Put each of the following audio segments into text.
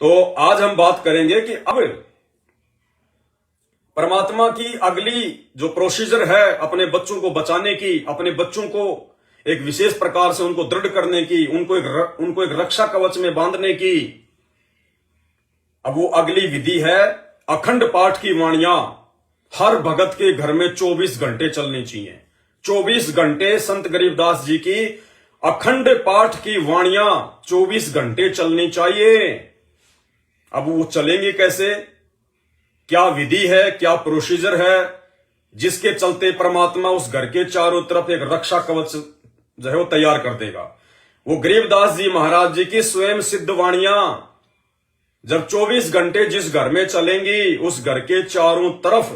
तो आज हम बात करेंगे कि अब परमात्मा की अगली जो प्रोसीजर है अपने बच्चों को बचाने की, अपने बच्चों को एक विशेष प्रकार से उनको दृढ़ करने की, उनको एक रक्षा कवच में बांधने की, अब वो अगली विधि है अखंड पाठ की वाणियां हर भगत के घर में 24 घंटे चलनी चाहिए। 24 घंटे संत गरीबदास जी की अखंड पाठ की वाणियां 24 घंटे चलनी चाहिए। अब वो चलेंगे कैसे, क्या विधि है, क्या प्रोसीजर है जिसके चलते परमात्मा उस घर के चारों तरफ एक रक्षा कवच जो है वो तैयार कर देगा। वो गरीबदास जी महाराज जी की स्वयं सिद्ध वाणियां जब 24 घंटे जिस घर में चलेंगी उस घर के चारों तरफ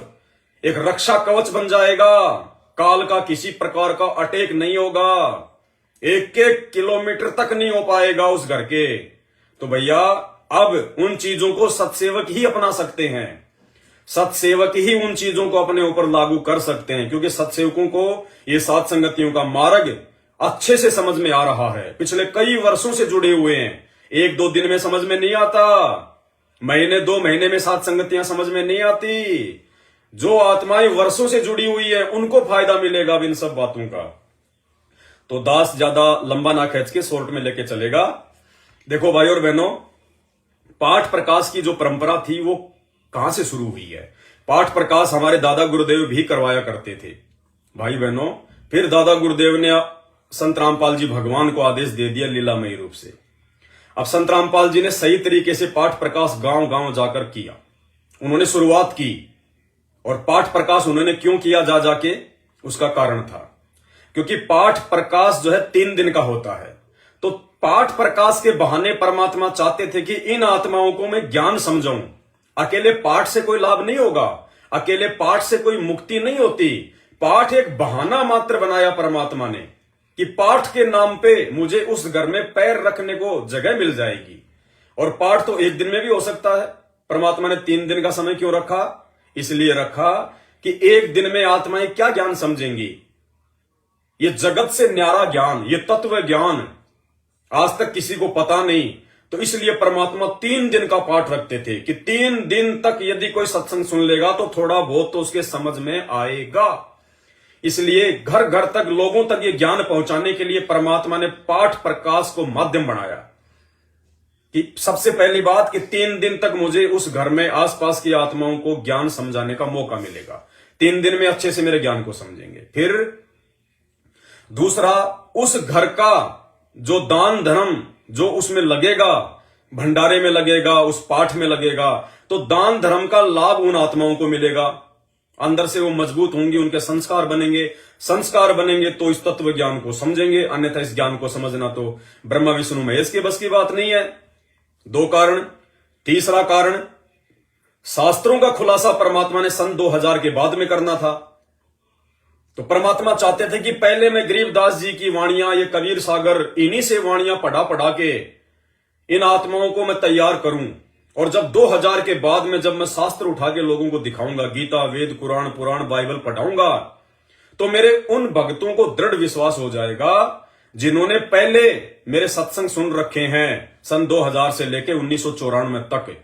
एक रक्षा कवच बन जाएगा। काल का किसी प्रकार का अटैक नहीं होगा, 1-1 किलोमीटर तक नहीं हो पाएगा उस घर के। तो भैया अब उन चीजों को सत्सेवक ही अपना सकते हैं, सत्सेवक ही उन चीजों को अपने ऊपर लागू कर सकते हैं, क्योंकि सत्सेवकों को ये सात संगतियों का मार्ग अच्छे से समझ में आ रहा है। पिछले कई वर्षों से जुड़े हुए हैं, 1-2 दिन में समझ में नहीं आता, महीने 2 महीने में सात संगतियां समझ में नहीं आती। जो आत्माएं वर्षों से जुड़ी हुई है उनको फायदा मिलेगा इन सब बातों का। तो दास ज्यादा लंबा ना खींच के शॉर्ट में लेके चलेगा। देखो भाई और बहनों, पाठ प्रकाश की जो परंपरा थी वो कहां से शुरू हुई है। पाठ प्रकाश हमारे दादा गुरुदेव भी करवाया करते थे भाई बहनों। फिर दादा गुरुदेव ने संत रामपाल जी भगवान को आदेश दे दिया लीलामयी रूप से। अब संत रामपाल जी ने सही तरीके से पाठ प्रकाश गांव गांव जाकर किया, उन्होंने शुरुआत की। और पाठ प्रकाश उन्होंने क्यों किया जा जाके, उसका कारण था क्योंकि पाठ प्रकाश जो है 3 दिन का होता है। तो पाठ प्रकाश के बहाने परमात्मा चाहते थे कि इन आत्माओं को मैं ज्ञान समझाऊं। अकेले पाठ से कोई लाभ नहीं होगा, अकेले पाठ से कोई मुक्ति नहीं होती। पाठ एक बहाना मात्र बनाया परमात्मा ने कि पाठ के नाम पे मुझे उस घर में पैर रखने को जगह मिल जाएगी। और पाठ तो 1 दिन में भी हो सकता है। परमात्मा ने 3 दिन का समय क्यों रखा, इसलिए रखा कि 1 दिन में आत्माएं क्या ज्ञान समझेंगी। ये जगत से न्यारा ज्ञान, ये तत्व ज्ञान आज तक किसी को पता नहीं। तो इसलिए परमात्मा 3 दिन का पाठ रखते थे कि 3 दिन तक यदि कोई सत्संग सुन लेगा तो थोड़ा बहुत तो उसके समझ में आएगा। इसलिए घर घर तक लोगों तक ये ज्ञान पहुंचाने के लिए परमात्मा ने पाठ प्रकाश को माध्यम बनाया कि सबसे पहली बात कि 3 दिन तक मुझे उस घर में आसपास की आत्माओं को ज्ञान समझाने का मौका मिलेगा। 3 दिन में अच्छे से मेरे ज्ञान को समझेंगे। फिर दूसरा, उस घर का जो दान धर्म जो उसमें लगेगा, भंडारे में लगेगा, उस पाठ में लगेगा, तो दान धर्म का लाभ उन आत्माओं को मिलेगा। अंदर से वो मजबूत होंगी, उनके संस्कार बनेंगे। संस्कार बनेंगे तो इस तत्व ज्ञान को समझेंगे, अन्यथा इस ज्ञान को समझना तो ब्रह्मा विष्णु महेश के बस की बात नहीं है। 2 कारण। तीसरा कारण, शास्त्रों का खुलासा परमात्मा ने सन 2000 के बाद में करना था। तो परमात्मा चाहते थे कि पहले मैं गरीबदास जी की वाणियां, ये कबीर सागर, इन्हीं से वाणियां पढ़ा के इन आत्माओं को मैं तैयार करूं। और जब 2000 के बाद में जब मैं शास्त्र उठा के लोगों को दिखाऊंगा, गीता, वेद, कुरान, पुराण, बाइबल पढ़ाऊंगा, तो मेरे उन भक्तों को दृढ़ विश्वास हो जाएगा जिन्होंने पहले मेरे सत्संग सुन रखे हैं सन 2000 से लेकर 1994 तक।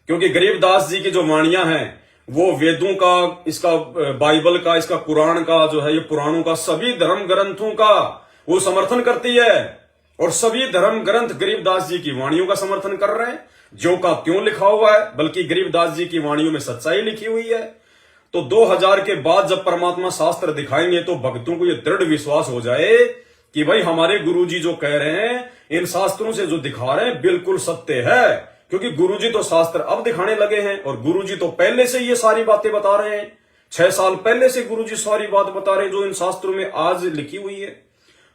क्योंकि गरीबदास जी की जो वाणियां हैं वो वेदों का, इसका बाइबल का, इसका कुरान का जो है, ये पुराणों का, सभी धर्म ग्रंथों का वो समर्थन करती है। और सभी धर्म ग्रंथ गरीबदास जी की वाणियों का समर्थन कर रहे हैं। ज्यों का त्यों लिखा हुआ है, बल्कि गरीबदास जी की वाणियों में सच्चाई लिखी हुई है। तो 2000 के बाद जब परमात्मा शास्त्र दिखाएंगे तो भक्तों को यह दृढ़ विश्वास हो जाए कि भाई हमारे गुरुजी जो कह रहे हैं, इन शास्त्रों से जो दिखा रहे हैं बिल्कुल सत्य है। क्योंकि गुरुजी तो शास्त्र अब दिखाने लगे हैं और गुरुजी तो पहले से ये सारी बातें बता रहे हैं। 6 साल पहले से गुरुजी सारी बात बता रहे हैं जो इन शास्त्रों में आज लिखी हुई है।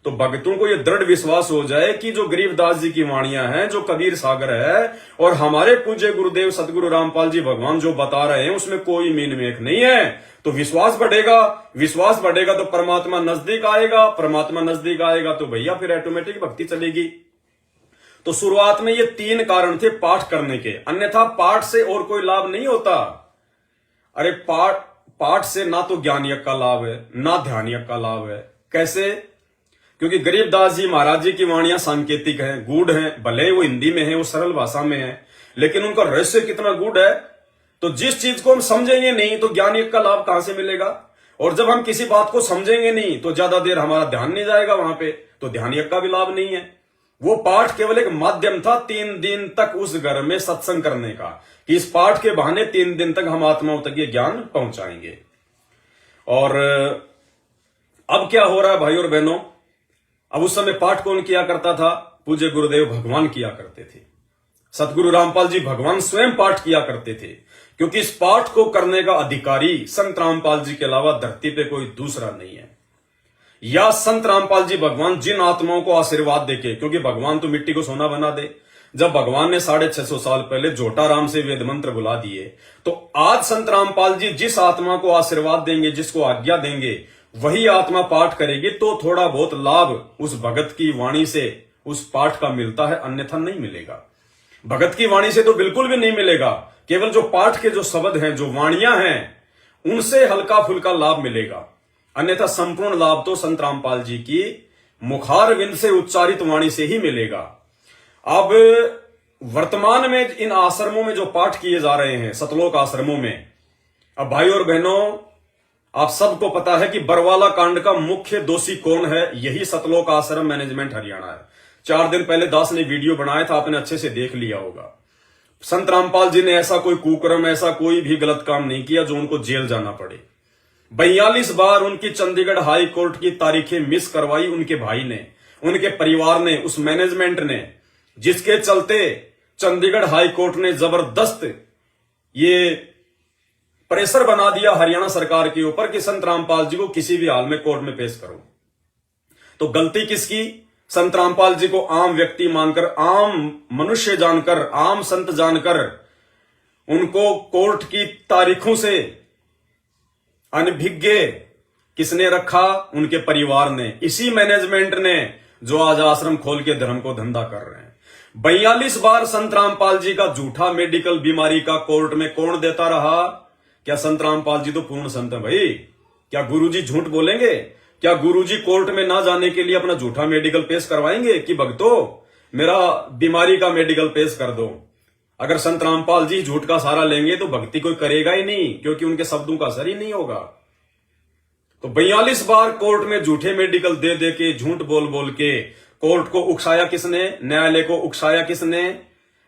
तो भक्तों को यह दृढ़ विश्वास हो जाए कि जो गरीबदास जी की वाणियां हैं, जो कबीर सागर है और हमारे पूज्य गुरुदेव सदगुरु रामपाल जी भगवान जो बता रहे हैं उसमें कोई मीन मेख नहीं है। तो विश्वास बढ़ेगा, विश्वास बढ़ेगा तो परमात्मा नजदीक आएगा, परमात्मा नजदीक आएगा तो भैया फिर ऑटोमेटिक भक्ति चलेगी। तो शुरुआत में ये 3 कारण थे पाठ करने के, अन्यथा पाठ से और कोई लाभ नहीं होता। अरे पाठ से ना तो ज्ञान यज्ञ का लाभ है, ना ध्यान यज्ञ का लाभ है। कैसे? क्योंकि गरीबदास जी महाराज जी की वाणियां सांकेतिक हैं, गूढ़ हैं, भले वो हिंदी में है, वो सरल भाषा में है, लेकिन उनका रहस्य कितना गूढ़ है। तो जिस चीज को हम समझेंगे नहीं तो ज्ञान योग का लाभ कहां से मिलेगा, और जब हम किसी बात को समझेंगे नहीं तो ज्यादा देर हमारा ध्यान नहीं जाएगा वहां पे, तो ध्यान योग का भी लाभ नहीं है। वो पाठ केवल एक माध्यम था 3 दिन तक उस घर में सत्संग करने का, कि इस पाठ के बहाने 3 दिन तक हम आत्माओं तक ये ज्ञान पहुंचाएंगे। और अब क्या हो रहा है भाई और बहनों, अब उस समय पाठ कौन किया करता था? पूज्य गुरुदेव भगवान किया करते थे। सतगुरु रामपाल जी भगवान स्वयं पाठ किया करते थे, क्योंकि इस पाठ को करने का अधिकारी संत रामपाल जी के अलावा धरती पे कोई दूसरा नहीं है। या संत रामपाल जी भगवान जिन आत्माओं को आशीर्वाद देके, क्योंकि भगवान तो मिट्टी को सोना बना दे, जब भगवान ने 650 साल पहले जोटा राम से वेद मंत्र बुला दिए, तो आज संत रामपाल जी जिस आत्मा को आशीर्वाद देंगे, जिसको आज्ञा देंगे, वही आत्मा पाठ करेगी, तो थोड़ा बहुत लाभ उस भगत की वाणी से उस पाठ का मिलता है, अन्यथा नहीं मिलेगा। भगत की वाणी से तो बिल्कुल भी नहीं मिलेगा, केवल जो पाठ के जो शब्द हैं, जो वाणियां हैं, उनसे हल्का फुल्का लाभ मिलेगा, अन्यथा संपूर्ण लाभ तो संत रामपाल जी की मुखारविंद से उच्चारित वाणी से ही मिलेगा। अब वर्तमान में इन आश्रमों में जो पाठ किए जा रहे हैं, सतलोक आश्रमों में, अब भाई और बहनों आप सबको पता है कि बरवाला कांड का मुख्य दोषी कौन है? यही सतलोक आश्रम मैनेजमेंट हरियाणा है। 4 दिन पहले दास ने वीडियो बनाया था, आपने अच्छे से देख लिया होगा। संत रामपाल जी ने ऐसा कोई कुकर्म, ऐसा कोई भी गलत काम नहीं किया जो उनको जेल जाना पड़े। 42 बार उनकी चंडीगढ़ हाई कोर्ट की तारीखें मिस करवाई उनके भाई ने, उनके परिवार ने, उस मैनेजमेंट ने, जिसके चलते चंडीगढ़ हाई कोर्ट ने जबरदस्त ये प्रेशर बना दिया हरियाणा सरकार के ऊपर कि संत रामपाल जी को किसी भी हाल में कोर्ट में पेश करो। तो गलती किसकी? संत रामपाल जी को आम व्यक्ति मानकर, आम मनुष्य जानकर, आम संत जानकर उनको कोर्ट की तारीखों से अनभिज्ञ किसने रखा? उनके परिवार ने, इसी मैनेजमेंट ने, जो आज आश्रम खोल के धर्म को धंधा कर रहे हैं। 42 बार संत रामपाल जी का झूठा मेडिकल बीमारी का कोर्ट में कौन देता रहा? क्या संत रामपाल जी तो पूर्ण संत है भाई? क्या गुरुजी झूठ बोलेंगे? क्या गुरुजी कोर्ट में ना जाने के लिए अपना झूठा मेडिकल पेश करवाएंगे कि भक्तों मेरा बीमारी का मेडिकल पेश कर दो? अगर संत रामपाल जी झूठ का सहारा लेंगे तो भक्ति कोई करेगा ही नहीं, क्योंकि उनके शब्दों का असर ही नहीं होगा। तो 42 बार कोर्ट में झूठे मेडिकल दे दे के, झूठ बोल बोल के कोर्ट को उकसाया किसने? न्यायालय को उकसाया किसने?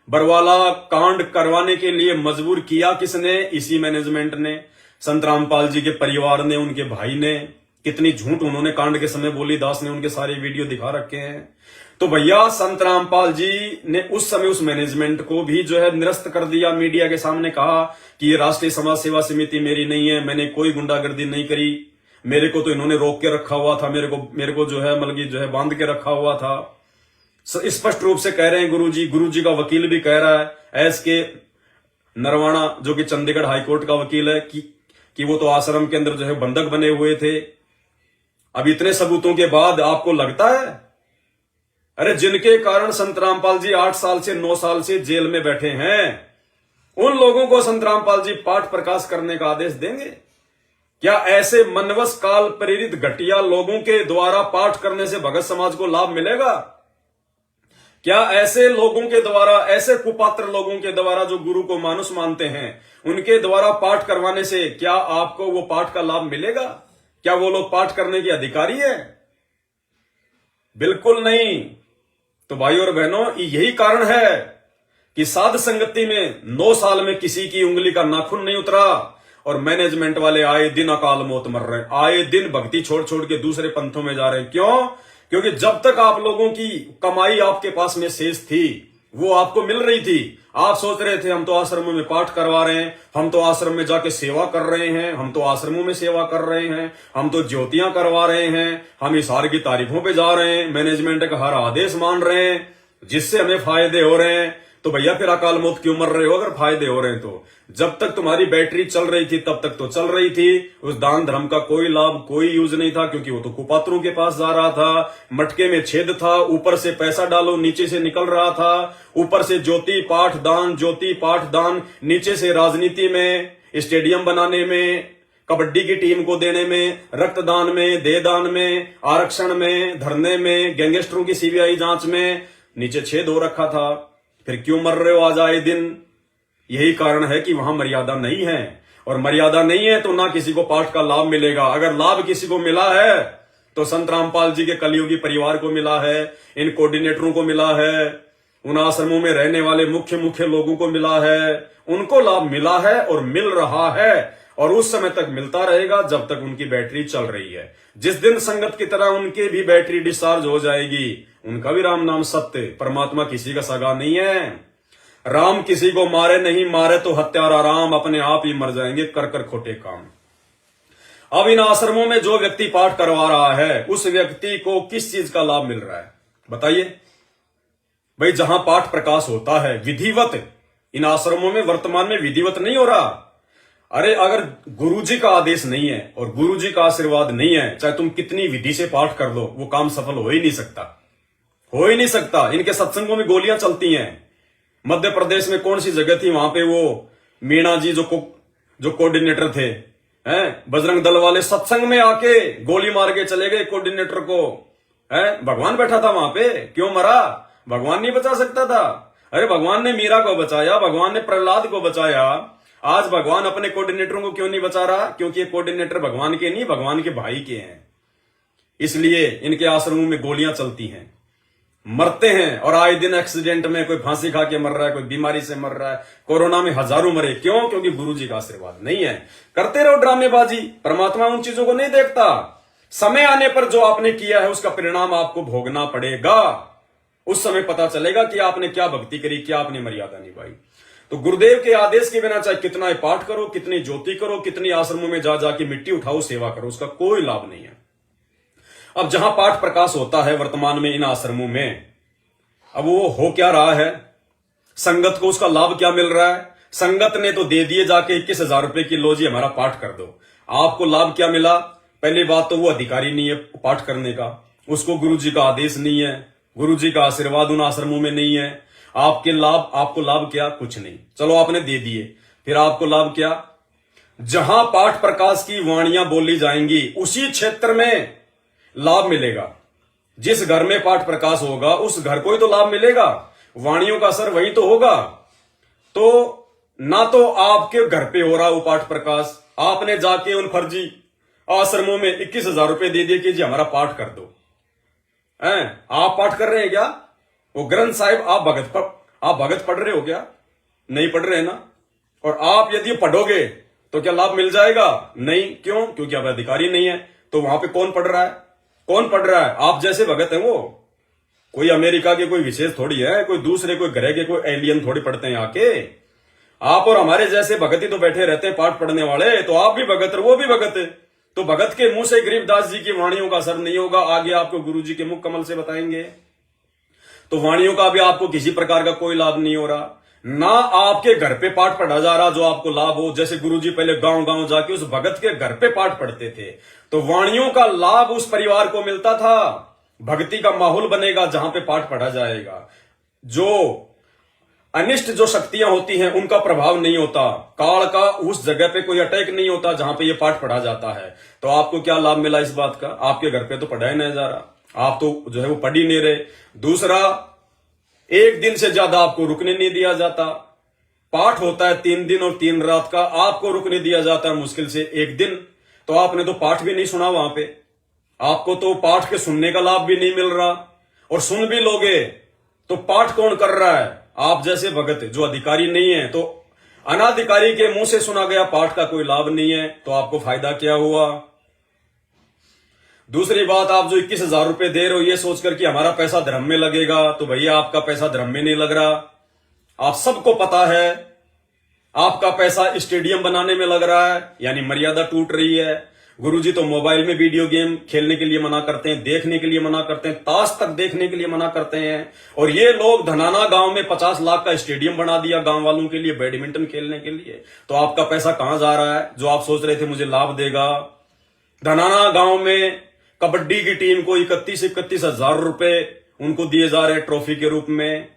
बरवाला कांड करवाने के लिए मजबूर किया किसने? इसी मैनेजमेंट ने, संत रामपाल जी के परिवार ने, उनके भाई ने। कितनी झूठ उन्होंने कांड के समय बोली, दास ने उनके सारे वीडियो दिखा रखे हैं। तो भैया संत रामपाल जी ने उस समय उस मैनेजमेंट को भी जो है निरस्त कर दिया। मीडिया के सामने कहा कि ये राष्ट्रीय समाज सेवा समिति मेरी नहीं है, मैंने कोई गुंडागर्दी नहीं करी, मेरे को तो इन्होंने रोक के रखा हुआ था, मेरे को जो है मतलब जो है बांध के रखा हुआ था। स्पष्ट रूप से कह रहे हैं गुरुजी का वकील भी कह रहा है, एस के नरवाणा, जो कि चंडीगढ़ हाईकोर्ट का वकील है, कि वो तो आश्रम के अंदर जो है बंधक बने हुए थे। अब इतने सबूतों के बाद आपको लगता है? अरे जिनके कारण संत रामपाल जी 8 साल से 9 साल से जेल में बैठे हैं, उन लोगों को संत रामपाल जी पाठ प्रकाश करने का आदेश देंगे? क्या ऐसे मनवश काल प्रेरित घटिया लोगों के द्वारा पाठ करने से भगत समाज को लाभ मिलेगा? क्या ऐसे लोगों के द्वारा, ऐसे कुपात्र लोगों के द्वारा जो गुरु को मानुष मानते हैं, उनके द्वारा पाठ करवाने से क्या आपको वो पाठ का लाभ मिलेगा? क्या वो लोग पाठ करने के अधिकारी है? बिल्कुल नहीं। तो भाई और बहनों, यही कारण है कि साध संगति में 9 साल में किसी की उंगली का नाखून नहीं उतरा, और मैनेजमेंट वाले आए दिन अकाल मौत मर रहे हैं, आए दिन भक्ति छोड़ छोड़ के दूसरे पंथों में जा रहे हैं। क्यों? क्योंकि जब तक आप लोगों की कमाई आपके पास में शेष थी, वो आपको मिल रही थी, आप सोच रहे थे हम तो आश्रमों में पाठ करवा रहे हैं, हम तो आश्रम में जाके सेवा कर रहे हैं, हम तो आश्रमों में सेवा कर रहे हैं, हम तो ज्योतियां करवा रहे हैं, हम इशार की तारीफों पे जा रहे हैं, मैनेजमेंट का हर आदेश मान रहे हैं, जिससे हमें फायदे हो रहे हैं। तो भैया फिर अकाल मौत क्यों मर रहे हो अगर फायदे हो रहे हैं तो? जब तक तुम्हारी बैटरी चल रही थी तब तक तो चल रही थी। उस दान धर्म का कोई लाभ, कोई यूज नहीं था, क्योंकि वो तो कुपात्रों के पास जा रहा था। मटके में छेद था, ऊपर से पैसा डालो, नीचे से निकल रहा था। ऊपर से ज्योति पाठ दान, ज्योति पाठ दान, नीचे से राजनीति में, स्टेडियम बनाने में, कबड्डी की टीम को देने में, रक्तदान में, देहदान में, आरक्षण में, धरने में, गैंगस्टरों की सीबीआई जांच में नीचे छेद हो रखा था। फिर क्यों मर रहे हो आज आए दिन? यही कारण है कि वहां मर्यादा नहीं है, और मर्यादा नहीं है तो ना किसी को पाठ का लाभ मिलेगा। अगर लाभ किसी को मिला है तो संत रामपाल जी के कलियुगी परिवार को मिला है, इन कोऑर्डिनेटरों को मिला है, उन आश्रमों में रहने वाले मुख्य लोगों को मिला है, उनको लाभ मिला है और मिल रहा है, और उस समय तक मिलता रहेगा जब तक उनकी बैटरी चल रही है। जिस दिन संगत की तरह उनकी भी बैटरी डिस्चार्ज हो जाएगी, उनका भी राम नाम सत्य। परमात्मा किसी का सगा नहीं है। राम किसी को मारे नहीं, मारे तो हत्यारा राम अपने आप ही मर जाएंगे कर कर खोटे काम। अब इन आश्रमों में जो व्यक्ति पाठ करवा रहा है, उस व्यक्ति को किस चीज का लाभ मिल रहा है बताइए भाई? जहां पाठ प्रकाश होता है विधिवत, इन आश्रमों में वर्तमान में विधिवत नहीं हो रहा। अरे अगर गुरुजी का आदेश नहीं है और गुरुजी का आशीर्वाद नहीं है, चाहे तुम कितनी विधि से पाठ कर लो, वो काम सफल हो ही नहीं सकता, हो ही नहीं सकता। इनके सत्संगों में गोलियां चलती हैं। मध्य प्रदेश में कौन सी जगह थी, वहां पे वो मीणा जी जो कोऑर्डिनेटर थे, हैं, बजरंग दल वाले सत्संग में आके गोली मार के चले गए कोऑर्डिनेटर को। है, भगवान बैठा था वहां पे, क्यों मरा? भगवान नहीं बचा सकता था? अरे भगवान ने मीरा को बचाया, भगवान ने प्रहलाद को बचाया। आज भगवान अपने कोऑर्डिनेटरों को क्यों नहीं बचा रहा? क्योंकि ये कोऑर्डिनेटर भगवान के नहीं, भगवान के भाई के हैं। इसलिए इनके आश्रमों में गोलियां चलती हैं, मरते हैं, और आए दिन एक्सीडेंट में कोई फांसी खा के मर रहा है, कोई बीमारी से मर रहा है, कोरोना में हजारों मरे। क्यों? क्योंकि गुरुजी का आशीर्वाद नहीं है। करते रहो ड्रामेबाजी, परमात्मा उन चीजों को नहीं देखता। समय आने पर जो आपने किया है उसका परिणाम आपको भोगना पड़ेगा। उस समय पता चलेगा कि आपने क्या भक्ति करी, क्या आपने मर्यादा निभाई। तो गुरुदेव के आदेश के बिना चाहे कितना पाठ करो, कितनी ज्योति करो, कितनी आश्रमों में जा जाके मिट्टी उठाओ, सेवा करो, उसका कोई लाभ नहीं है। अब जहां पाठ प्रकाश होता है वर्तमान में इन आश्रमों में, अब वो हो क्या रहा है? संगत को उसका लाभ क्या मिल रहा है? संगत ने तो दे दिए जाके 21,000 रुपए की, लो जी हमारा पाठ कर दो। आपको लाभ क्या मिला? पहली बात तो वो अधिकारी नहीं है पाठ करने का, उसको गुरुजी का आदेश नहीं है, गुरुजी का आशीर्वाद उन आश्रमों में नहीं है। आपको लाभ क्या? कुछ नहीं। चलो आपने दे दिए, फिर आपको लाभ क्या? जहां पाठ प्रकाश की वाणियां बोली जाएंगी उसी क्षेत्र में लाभ मिलेगा। जिस घर में पाठ प्रकाश होगा उस घर को ही तो लाभ मिलेगा, वाणियों का असर वही तो होगा। तो ना तो आपके घर पे हो रहा वो पाठ प्रकाश, आपने जाके उन फर्जी आश्रमों में 21,000 रुपए दे दिए कि जी हमारा पाठ कर दो। आप पाठ कर रहे हैं क्या? वो ग्रंथ साहिब आप भगत पढ़ रहे हो क्या? नहीं पढ़ रहे ना। और आप यदि पढ़ोगे तो क्या लाभ मिल जाएगा? नहीं। क्यों? क्योंकि आप अधिकारी नहीं है। तो वहां पे कौन पढ़ रहा है? कौन पढ़ रहा है? आप जैसे भगत है वो। कोई अमेरिका के कोई विशेष थोड़ी है, कोई दूसरे कोई ग्रह के कोई एलियन थोड़ी पढ़ते हैं आके। आप और हमारे जैसे भगत ही तो बैठे रहते हैं पाठ पढ़ने वाले। तो आप भी भगत है, वो भी भगत है। तो भगत के मुंह से गरीबदास जी की वाणियों का असर नहीं होगा, आगे आपको गुरु जी के मुख कमल से बताएंगे। तो वाणियों का भी आपको किसी प्रकार का कोई लाभ नहीं हो रहा, ना आपके घर पे पाठ पढ़ा जा रहा जो आपको लाभ हो। जैसे गुरुजी पहले गांव गांव जाके उस भगत के घर पे पाठ पढ़ते थे, तो वाणियों का लाभ उस परिवार को मिलता था। भक्ति का माहौल बनेगा जहां पे पाठ पढ़ा जाएगा। जो अनिष्ट जो शक्तियां होती हैं उनका प्रभाव नहीं होता, काल का उस जगह पे कोई अटैक नहीं होता जहां पे ये पाठ पढ़ा जाता है। तो आपको क्या लाभ मिला इस बात का? आपके घर पे तो पढ़ाया नहीं जा रहा, आप तो जो है वो पढ़ ही नहीं रहे। दूसरा, एक दिन से ज्यादा आपको रुकने नहीं दिया जाता। पाठ होता है 3 दिन और 3 रात का, आपको रुकने दिया जाता है मुश्किल से 1 दिन। तो आपने तो पाठ भी नहीं सुना वहां पे, आपको तो पाठ के सुनने का लाभ भी नहीं मिल रहा। और सुन भी लोगे तो पाठ कौन कर रहा है? आप जैसे भगत जो अधिकारी नहीं है। तो अनाधिकारी के मुंह से सुना गया पाठ का कोई लाभ नहीं है, तो आपको फायदा क्या हुआ? दूसरी बात, आप जो 21,000 रुपए दे रहे हो ये सोचकर कि हमारा पैसा धर्म में लगेगा, तो भैया आपका पैसा धर्म में नहीं लग रहा। आप सबको पता है आपका पैसा स्टेडियम बनाने में लग रहा है, यानी मर्यादा टूट रही है। गुरुजी तो मोबाइल में वीडियो गेम खेलने के लिए मना करते हैं, देखने के लिए मना करते हैं, ताश तक देखने के लिए मना करते हैं। और ये लोग धनाना गांव में 50 लाख का स्टेडियम बना दिया गांव वालों के लिए, बैडमिंटन खेलने के लिए। तो आपका पैसा कहां जा रहा है जो आप सोच रहे थे मुझे लाभ देगा? धनाना गांव में कबड्डी की टीम को 31,000 रुपए उनको दिए जा रहे हैं ट्रॉफी के रूप में।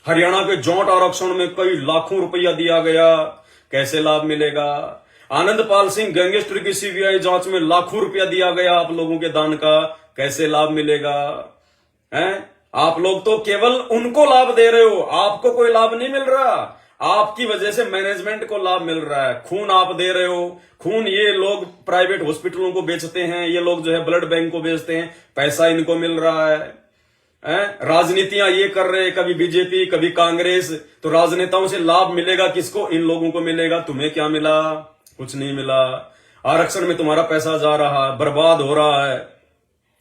हरियाणा के जोट आरक्षण में कई लाखों रुपया दिया गया, कैसे लाभ मिलेगा? आनंदपाल सिंह गैंगस्टर की सीबीआई जांच में लाखों रुपया दिया गया आप लोगों के दान का, कैसे लाभ मिलेगा? हैं? आप लोग तो केवल उनको लाभ दे रहे हो, आपको कोई लाभ नहीं मिल रहा। आपकी वजह से मैनेजमेंट को लाभ मिल रहा है। खून आप दे रहे हो, खून ये लोग प्राइवेट हॉस्पिटलों को बेचते हैं, ये लोग जो है ब्लड बैंक को बेचते हैं, पैसा इनको मिल रहा है। राजनीतियां ये कर रहे हैं, कभी बीजेपी कभी कांग्रेस, तो राजनेताओं से लाभ मिलेगा किसको? इन लोगों को मिलेगा। तुम्हें क्या मिला? कुछ नहीं मिला। आरक्षण में तुम्हारा पैसा जा रहा है, बर्बाद हो रहा है।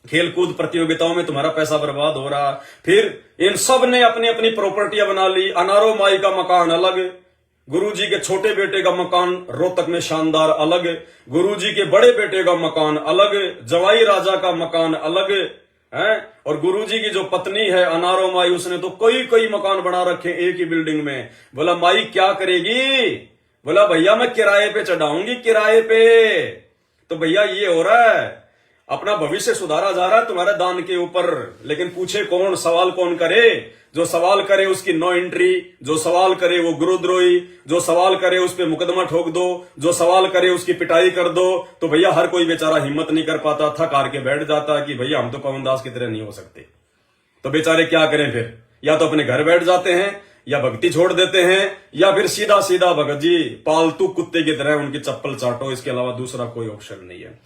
खेलकूद प्रतियोगिताओं में तुम्हारा पैसा बर्बाद हो रहा है। फिर इन सब ने अपनी अपनी प्रॉपर्टियां बना ली। अनारो माई का मकान अलग, गुरुजी के छोटे बेटे का मकान रोहतक में शानदार अलग, गुरुजी के बड़े बेटे का मकान अलग, जवाई राजा का मकान अलग है, और गुरुजी की जो पत्नी है अनारो माई, उसने तो कई मकान बना रखे एक ही बिल्डिंग में। बोला माई क्या करेगी? बोला भैया मैं किराए पे चढ़ाऊंगी, किराए पे। तो भैया ये हो रहा है, अपना भविष्य सुधारा जा रहा है तुम्हारे दान के ऊपर। लेकिन पूछे कौन? सवाल कौन करे? जो सवाल करे उसकी नो एंट्री, जो सवाल करे वो गुरुद्रोही, जो सवाल करे उस पर मुकदमा ठोक दो, जो सवाल करे उसकी पिटाई कर दो। तो भैया हर कोई बेचारा हिम्मत नहीं कर पाता, थक हार के बैठ जाता कि भैया हम तो पवन दास की तरह नहीं हो सकते। तो बेचारे क्या करें फिर? या तो अपने घर बैठ जाते हैं, या भक्ति छोड़ देते हैं, या फिर सीधा सीधा भगत जी पालतू कुत्ते की तरह उनकी चप्पल चाटो। इसके अलावा दूसरा कोई ऑप्शन नहीं है।